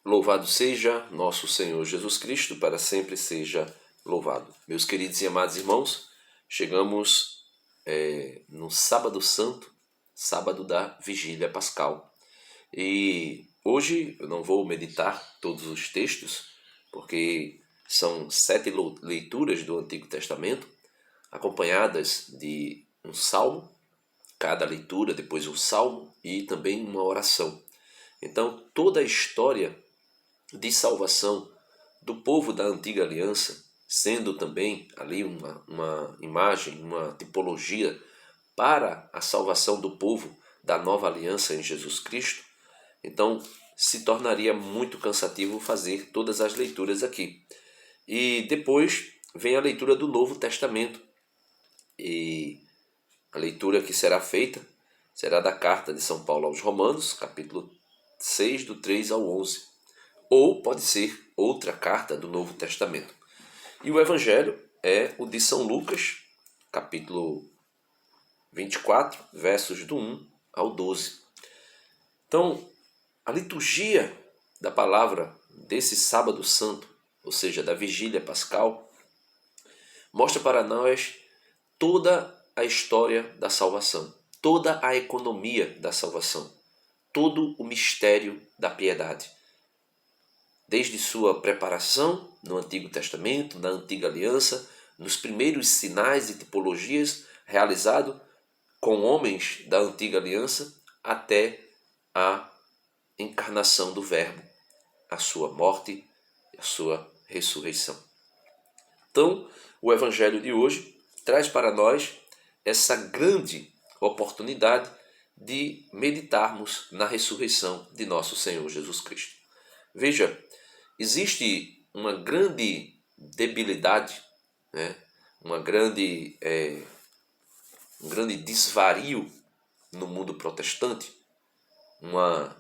Louvado seja nosso Senhor Jesus Cristo, para sempre seja louvado. Meus queridos e amados irmãos, chegamos no Sábado Santo, sábado da Vigília Pascal. E hoje eu não vou meditar todos os textos, porque são 7 leituras do Antigo Testamento, acompanhadas de um salmo, cada leitura, depois um salmo e também uma oração. Então, toda a história de salvação do povo da antiga aliança, sendo também ali uma imagem, uma tipologia para a salvação do povo da nova aliança em Jesus Cristo, então se tornaria muito cansativo fazer todas as leituras aqui. E depois vem a leitura do Novo Testamento, e a leitura que será feita será da carta de São Paulo aos Romanos, capítulo 6, do 3 ao 11. Ou pode ser outra carta do Novo Testamento. E o Evangelho é o de São Lucas, capítulo 24, versos do 1 ao 12. Então, a liturgia da palavra desse Sábado Santo, ou seja, da Vigília Pascal, mostra para nós toda a história da salvação, toda a economia da salvação, todo o mistério da piedade. Desde sua preparação no Antigo Testamento, na Antiga Aliança, nos primeiros sinais e tipologias realizados com homens da Antiga Aliança, até a encarnação do Verbo, a sua morte e a sua ressurreição. Então, o Evangelho de hoje traz para nós essa grande oportunidade de meditarmos na ressurreição de nosso Senhor Jesus Cristo. Veja, existe uma grande debilidade, um grande desvario no mundo protestante, uma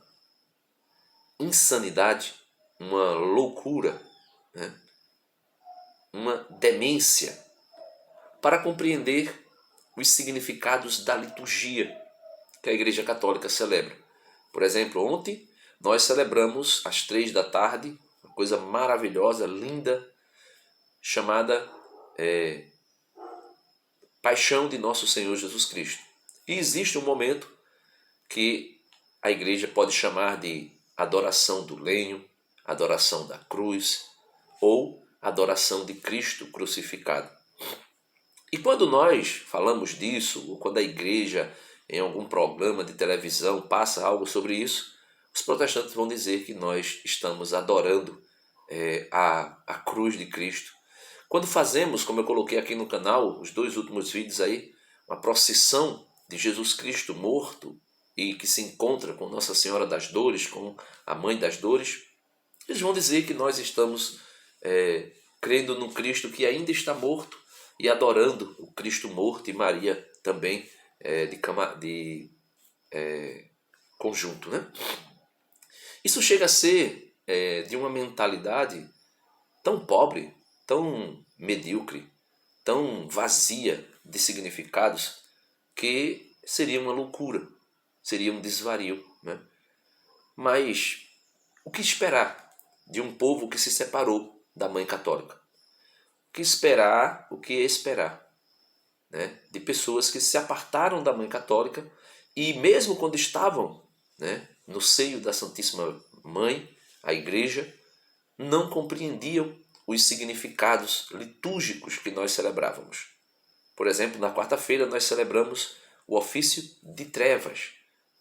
insanidade, uma loucura, uma demência para compreender os significados da liturgia que a Igreja Católica celebra. Por exemplo, ontem nós celebramos às 3 da tarde uma coisa maravilhosa, linda, chamada Paixão de Nosso Senhor Jesus Cristo. E existe um momento que a Igreja pode chamar de adoração do lenho, adoração da cruz ou adoração de Cristo crucificado. E quando nós falamos disso, ou quando a Igreja em algum programa de televisão passa algo sobre isso, os protestantes vão dizer que nós estamos adorando a cruz de Cristo. Quando fazemos, como eu coloquei aqui no canal, os 2 últimos vídeos aí, uma procissão de Jesus Cristo morto e que se encontra com Nossa Senhora das Dores, com a Mãe das Dores, eles vão dizer que nós estamos crendo no Cristo que ainda está morto e adorando o Cristo morto e Maria também de conjunto, Isso chega a ser de uma mentalidade tão pobre, tão medíocre, tão vazia de significados, que seria uma loucura, seria um desvario. Mas o que esperar de um povo que se separou da Mãe Católica? O que esperar de pessoas que se apartaram da Mãe Católica e mesmo quando estavam no seio da Santíssima Mãe, a Igreja, não compreendiam os significados litúrgicos que nós celebrávamos. Por exemplo, na quarta-feira nós celebramos o ofício de trevas,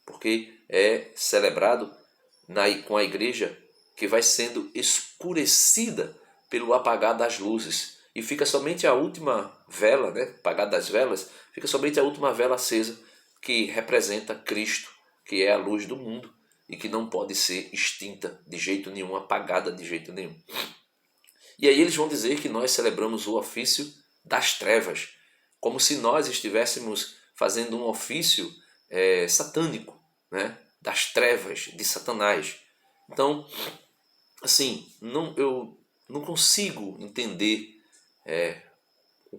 porque é celebrado com a Igreja que vai sendo escurecida pelo apagar das luzes, e fica somente a última vela, apagar das velas, fica somente a última vela acesa, que representa Cristo, que é a luz do mundo e que não pode ser extinta de jeito nenhum, apagada de jeito nenhum. E aí eles vão dizer que nós celebramos o ofício das trevas, como se nós estivéssemos fazendo um ofício satânico, das trevas, de Satanás. Então, assim, eu não consigo entender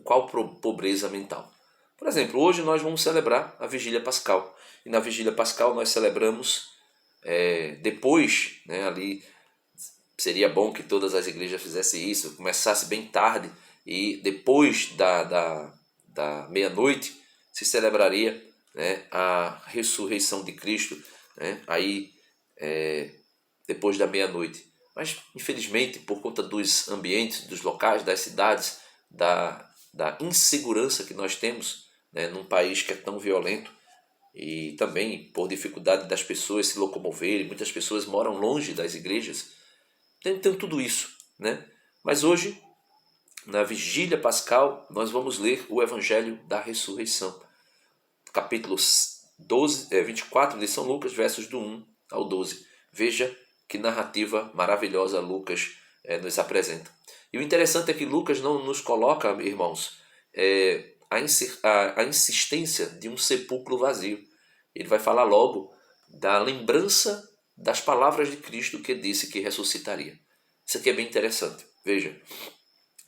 qual pobreza mental. Por exemplo, hoje nós vamos celebrar a Vigília Pascal. E na Vigília Pascal nós celebramos, depois ali seria bom que todas as igrejas fizessem isso, começasse bem tarde e depois da meia-noite se celebraria, né, a ressurreição de Cristo, né, aí depois da meia-noite. Mas, infelizmente, por conta dos ambientes, dos locais, das cidades, da insegurança que nós temos, né, num país que é tão violento, e também por dificuldade das pessoas se locomoverem, muitas pessoas moram longe das igrejas, tem tudo isso, né? Mas hoje, na vigília pascal, nós vamos ler o Evangelho da Ressurreição, capítulo 24 de São Lucas, versos do 1 ao 12. Veja que narrativa maravilhosa Lucas nos apresenta. E o interessante é que Lucas não nos coloca, irmãos, a insistência de um sepulcro vazio. Ele vai falar logo da lembrança das palavras de Cristo que disse que ressuscitaria. Isso aqui é bem interessante. Veja,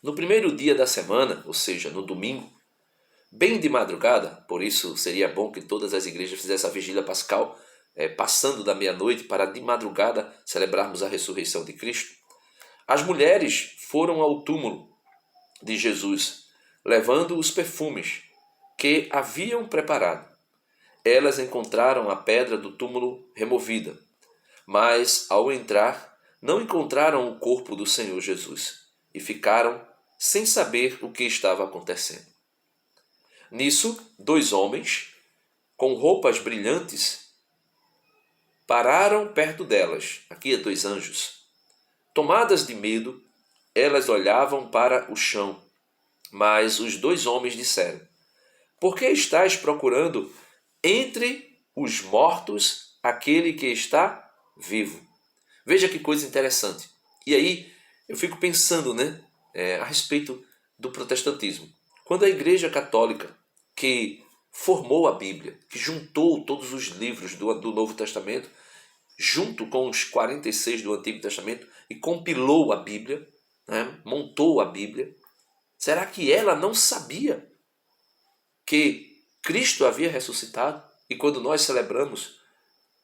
no primeiro dia da semana, ou seja, no domingo, bem de madrugada, por isso seria bom que todas as igrejas fizessem a vigília pascal, passando da meia-noite para de madrugada celebrarmos a ressurreição de Cristo. As mulheres foram ao túmulo de Jesus, levando os perfumes que haviam preparado. Elas encontraram a pedra do túmulo removida, mas ao entrar não encontraram o corpo do Senhor Jesus e ficaram sem saber o que estava acontecendo. Nisso, 2 homens, com roupas brilhantes, pararam perto delas. Aqui 2 anjos. Tomadas de medo, elas olhavam para o chão, mas os 2 homens disseram: por que estáis procurando entre os mortos aquele que está vivo? Veja que coisa interessante. E aí eu fico pensando, né, a respeito do protestantismo. Quando a Igreja Católica, que formou a Bíblia, que juntou todos os livros do Novo Testamento, junto com os 46 do Antigo Testamento, e compilou a Bíblia, né, montou a Bíblia, será que ela não sabia que Cristo havia ressuscitado? E quando nós celebramos,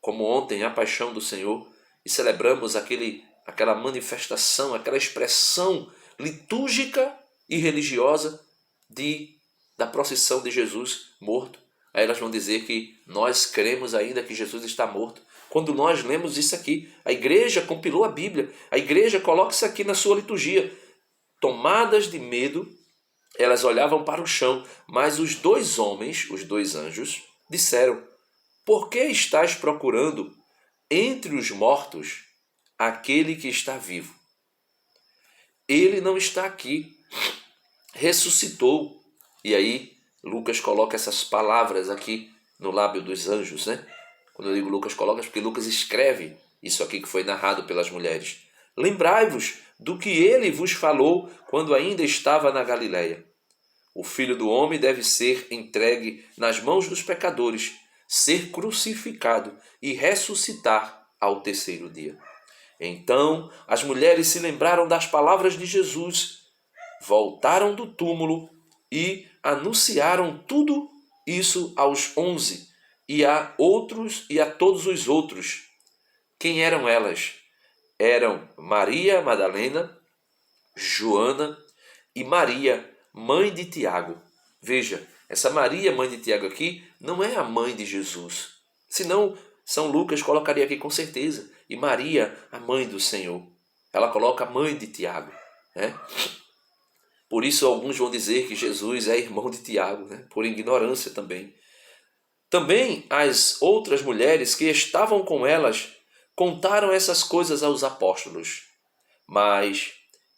como ontem, a paixão do Senhor, e celebramos aquela manifestação, aquela expressão litúrgica e religiosa da procissão de Jesus morto, aí elas vão dizer que nós cremos ainda que Jesus está morto. Quando nós lemos isso aqui, a igreja compilou a Bíblia, a igreja coloca isso aqui na sua liturgia. Tomadas de medo, elas olhavam para o chão, mas os 2 homens, os 2 anjos, disseram: por que estás procurando entre os mortos aquele que está vivo? Ele não está aqui, ressuscitou. E aí Lucas coloca essas palavras aqui no lábio dos anjos, né? Quando eu digo Lucas coloca, é porque Lucas escreve isso aqui que foi narrado pelas mulheres. Lembrai-vos do que ele vos falou quando ainda estava na Galileia. O Filho do Homem deve ser entregue nas mãos dos pecadores, ser crucificado e ressuscitar ao 3º dia. Então as mulheres se lembraram das palavras de Jesus, voltaram do túmulo e anunciaram tudo isso aos 11 e a todos os outros. Quem eram elas? Eram Maria Madalena, Joana e Maria, mãe de Tiago. Veja, essa Maria, mãe de Tiago aqui, não é a mãe de Jesus. Senão, São Lucas colocaria aqui com certeza. E Maria, a mãe do Senhor. Ela coloca a mãe de Tiago, né? Por isso alguns vão dizer que Jesus é irmão de Tiago, né? Por ignorância também. Também as outras mulheres que estavam com elas contaram essas coisas aos apóstolos. Mas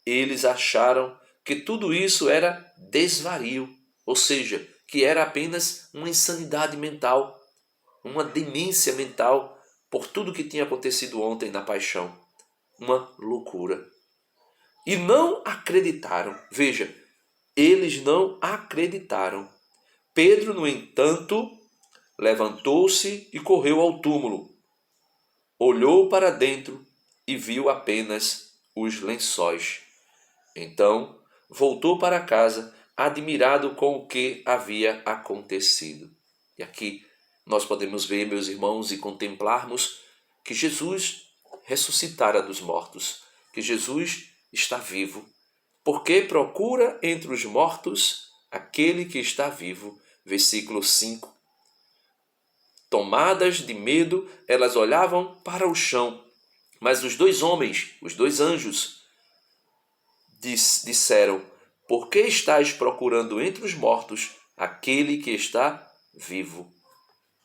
eles acharam que tudo isso era desvario, ou seja, que era apenas uma insanidade mental, uma demência mental por tudo que tinha acontecido ontem na paixão. Uma loucura. E não acreditaram. Veja, eles não acreditaram. Pedro, no entanto, levantou-se e correu ao túmulo. Olhou para dentro e viu apenas os lençóis. Então, voltou para casa, admirado com o que havia acontecido. E aqui nós podemos ver, meus irmãos, e contemplarmos que Jesus ressuscitara dos mortos, que Jesus está vivo. Porque procura entre os mortos aquele que está vivo. Versículo 5. Tomadas de medo, elas olhavam para o chão. Mas os dois homens, os dois anjos, disseram: por que estáis procurando entre os mortos aquele que está vivo?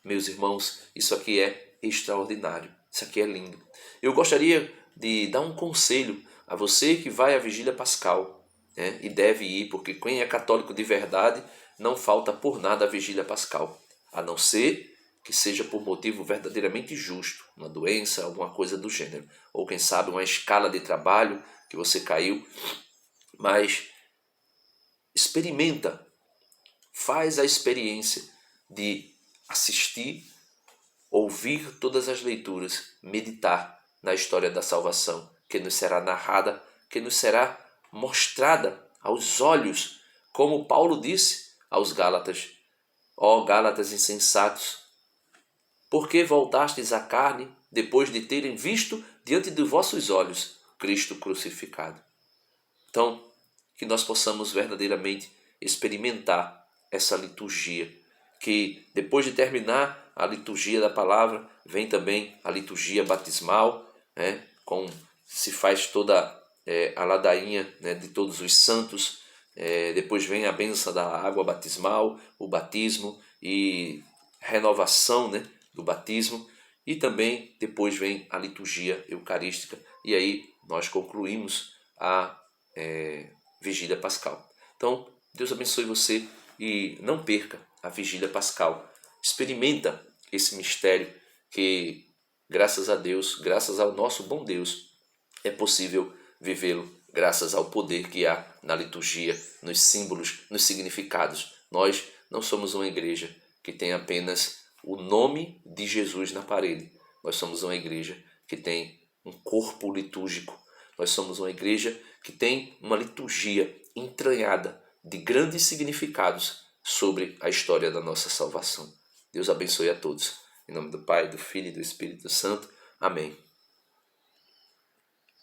Meus irmãos, isso aqui é extraordinário. Isso aqui é lindo. Eu gostaria de dar um conselho a você que vai à Vigília Pascal, né? E deve ir, porque quem é católico de verdade não falta por nada à Vigília Pascal, a não ser que seja por motivo verdadeiramente justo, uma doença, alguma coisa do gênero, ou quem sabe uma escala de trabalho que você caiu. Mas experimenta, faz a experiência de assistir, ouvir todas as leituras, meditar na história da salvação, que nos será narrada, que nos será mostrada aos olhos, como Paulo disse aos Gálatas: ó Gálatas insensatos, por que voltastes à carne depois de terem visto diante de vossos olhos Cristo crucificado? Então, que nós possamos verdadeiramente experimentar essa liturgia, que depois de terminar a liturgia da palavra, vem também a liturgia batismal, né, se faz toda a ladainha, né, de todos os santos, depois vem a bênção da água batismal, o batismo e renovação, né, do batismo, e também depois vem a liturgia eucarística, e aí nós concluímos a Vigília Pascal. Então, Deus abençoe você e não perca a Vigília Pascal. Experimenta esse mistério que, graças a Deus, graças ao nosso bom Deus, é possível vivê-lo graças ao poder que há na liturgia, nos símbolos, nos significados. Nós não somos uma igreja que tem apenas o nome de Jesus na parede. Nós somos uma igreja que tem um corpo litúrgico. Nós somos uma igreja que tem uma liturgia entranhada de grandes significados sobre a história da nossa salvação. Deus abençoe a todos. Em nome do Pai, do Filho e do Espírito Santo. Amém.